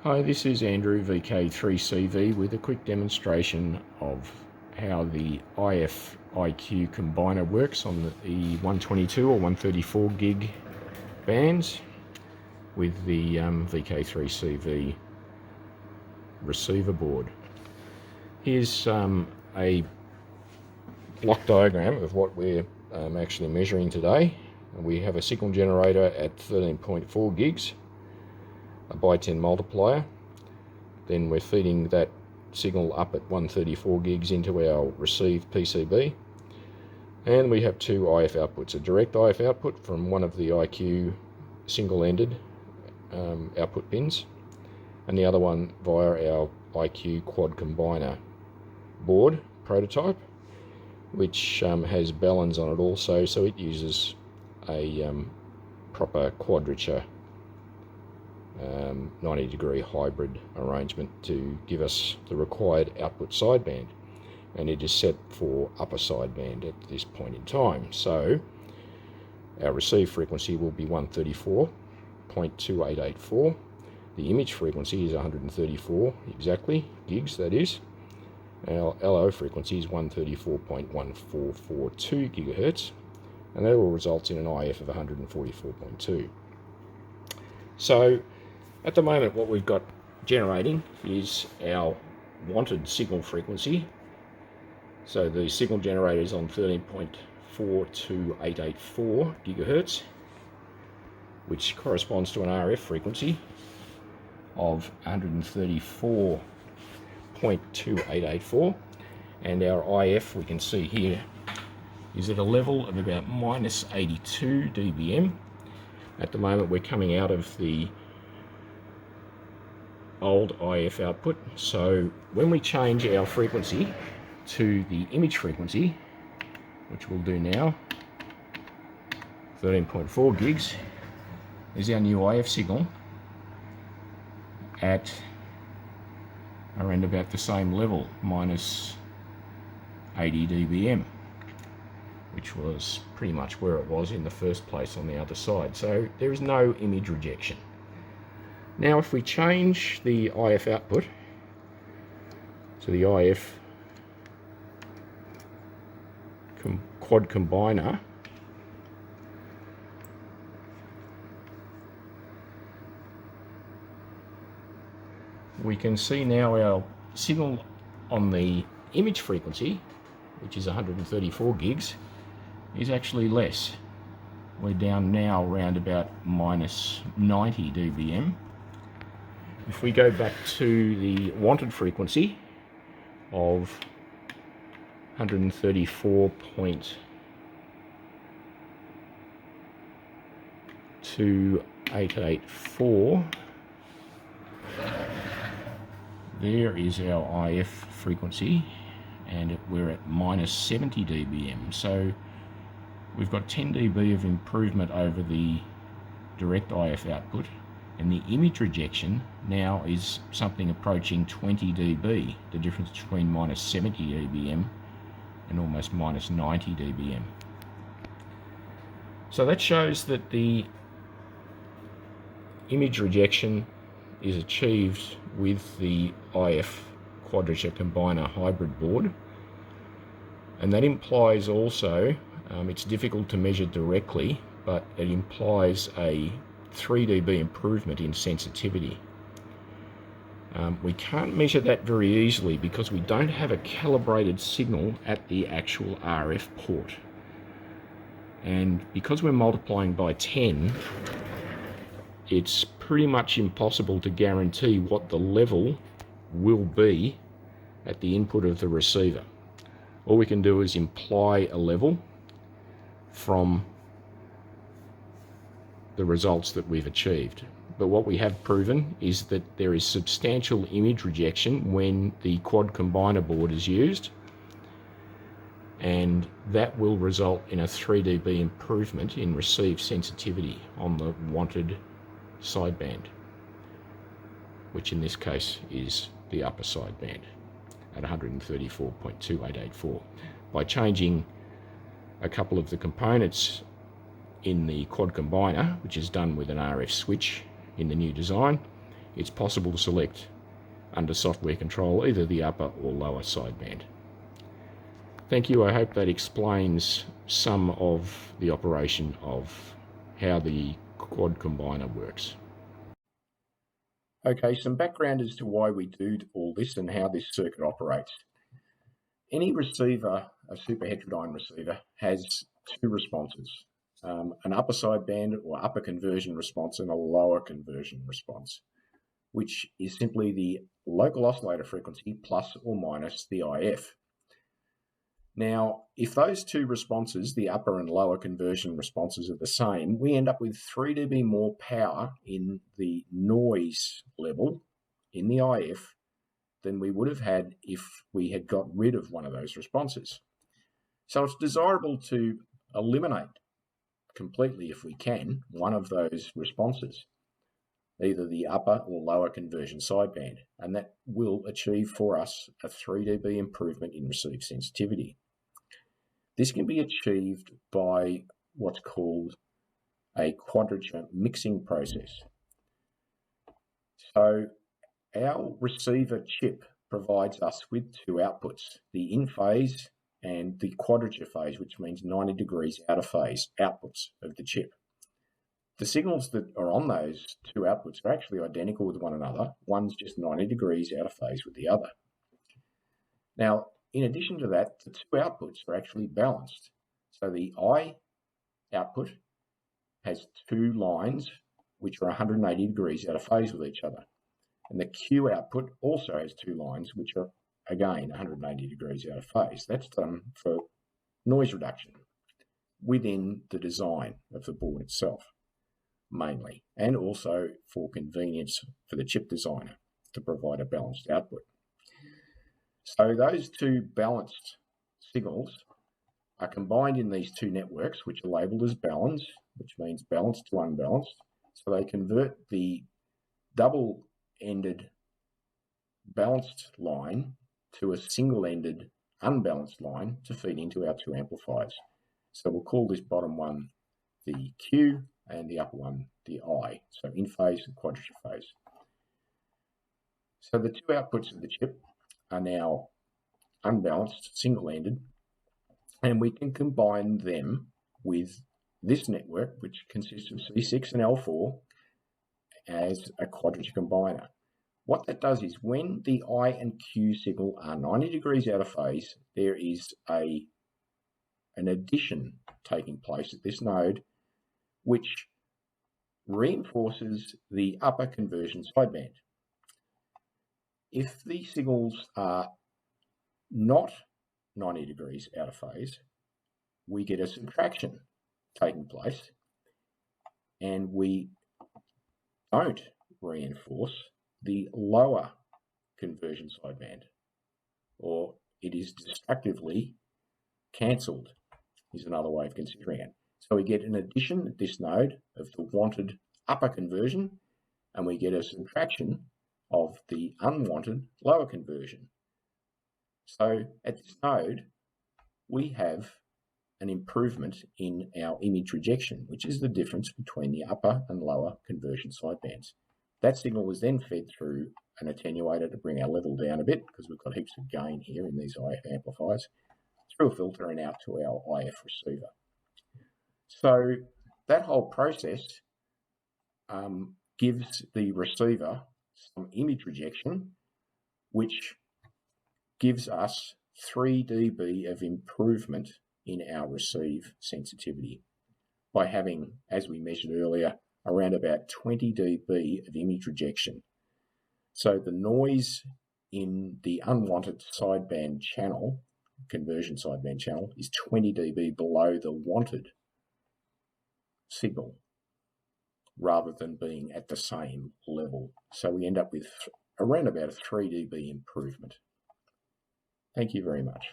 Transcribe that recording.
Hi, this is Andrew, VK3CV, with a quick demonstration of how the IF IQ combiner works on the 122 or 134 gig bands with the VK3CV receiver board. Here's a block diagram of what we're actually measuring today. We have a signal generator at 13.4 gigs, a by 10 multiplier, then we're feeding that signal up at 134 gigs into our received PCB, and we have two IF outputs, a direct IF output from one of the IQ single-ended output pins, and the other one via our IQ quad combiner board prototype, which has ballons on it also, so it uses a proper Quadrature 90-degree hybrid arrangement to give us the required output sideband, and it is set for upper sideband at this point in time. So our receive frequency will be 134.2884. The image frequency is 134 exactly gigs, that is. Our LO frequency is 134.1442 gigahertz, and that will result in an IF of 144.2. So at the moment, what we've got generating is our wanted signal frequency. So the signal generator is on 13.42884 gigahertz, which corresponds to an RF frequency of 134.2884, and our IF, we can see here, is at a level of about minus 82 dBm. At the moment, we're coming out of the old IF output, so when we change our frequency to the image frequency, which we'll do now, 13.4 gigs is our new IF signal at around about the same level, minus 80 dBm, which was pretty much where it was in the first place on the other side. So there is no image rejection. Now if we change the IF output to the IF quad combiner, we can see now our signal on the image frequency, which is 134 gigs, is actually less. We're down now around about minus 90 dBm. If we go back to the wanted frequency of 134.2884, there is our IF frequency, and we're at minus 70 dBm. So we've got 10 dB of improvement over the direct IF output, and the image rejection now is something approaching 20 dB, the difference between minus 70 dBm and almost minus 90 dBm. So that shows that the image rejection is achieved with the IF Quadrature Combiner hybrid board, and that implies also, it's difficult to measure directly, but it implies a 3 dB improvement in sensitivity. We can't measure that very easily because we don't have a calibrated signal at the actual RF port, and because we're multiplying by 10, it's pretty much impossible to guarantee what the level will be at the input of the receiver. All we can do is imply a level from the results that we've achieved. But what we have proven is that there is substantial image rejection when the quad combiner board is used, and that will result in a 3 dB improvement in receive sensitivity on the wanted sideband, which in this case is the upper sideband at 134.2884. By changing a couple of the components in the quad combiner, which is done with an RF switch in the new design, it's possible to select under software control either the upper or lower sideband. Thank you. I hope that explains some of the operation of how the quad combiner works. Okay, some background as to why we do all this and how this circuit operates. Any receiver, a super heterodyne receiver, has two responses, an upper sideband or upper conversion response and a lower conversion response, which is simply the local oscillator frequency plus or minus the IF. Now, if those two responses, the upper and lower conversion responses, are the same, we end up with 3 dB more power in the noise level in the IF than we would have had if we had got rid of one of those responses. So it's desirable to eliminate completely, if we can, one of those responses, either the upper or lower conversion sideband, and that will achieve for us a 3 dB improvement in receive sensitivity. This can be achieved by what's called a quadrature mixing process. So our receiver chip provides us with two outputs, the in phase and the quadrature phase, which means 90 degrees out of phase outputs of the chip. The signals that are on those two outputs are actually identical with one another. One's just 90 degrees out of phase with the other. Now, in addition to that, the two outputs are actually balanced. So the I output has two lines which are 180 degrees out of phase with each other. And the Q output also has two lines which are, again, 180 degrees out of phase. That's done for noise reduction within the design of the board itself, mainly, and also for convenience for the chip designer to provide a balanced output. So those two balanced signals are combined in these two networks, which are labeled as balance, which means balanced to unbalanced. So they convert the double-ended balanced line to a single-ended unbalanced line to feed into our two amplifiers. So we'll call this bottom one the Q and the upper one the I, so in phase and quadrature phase. So the two outputs of the chip are now unbalanced, single-ended, and we can combine them with this network, which consists of C6 and L4, as a quadrature combiner. What that does is when the I and Q signal are 90 degrees out of phase, there is an addition taking place at this node, which reinforces the upper conversion sideband. If the signals are not 90 degrees out of phase, we get a subtraction taking place, and we don't reinforce the lower conversion sideband, or it is destructively cancelled, is another way of considering it. So we get an addition at this node of the wanted upper conversion, and we get a subtraction of the unwanted lower conversion. So at this node, we have an improvement in our image rejection, which is the difference between the upper and lower conversion sidebands. That signal is then fed through an attenuator to bring our level down a bit, because we've got heaps of gain here in these IF amplifiers, through a filter and out to our IF receiver. So that whole process gives the receiver some image rejection, which gives us 3 dB of improvement in our receive sensitivity by having, as we measured earlier, around about 20 dB of image rejection. So the noise in the unwanted sideband channel, conversion sideband channel, is 20 dB below the wanted signal, rather than being at the same level. So we end up with around about a 3 dB improvement. Thank you very much.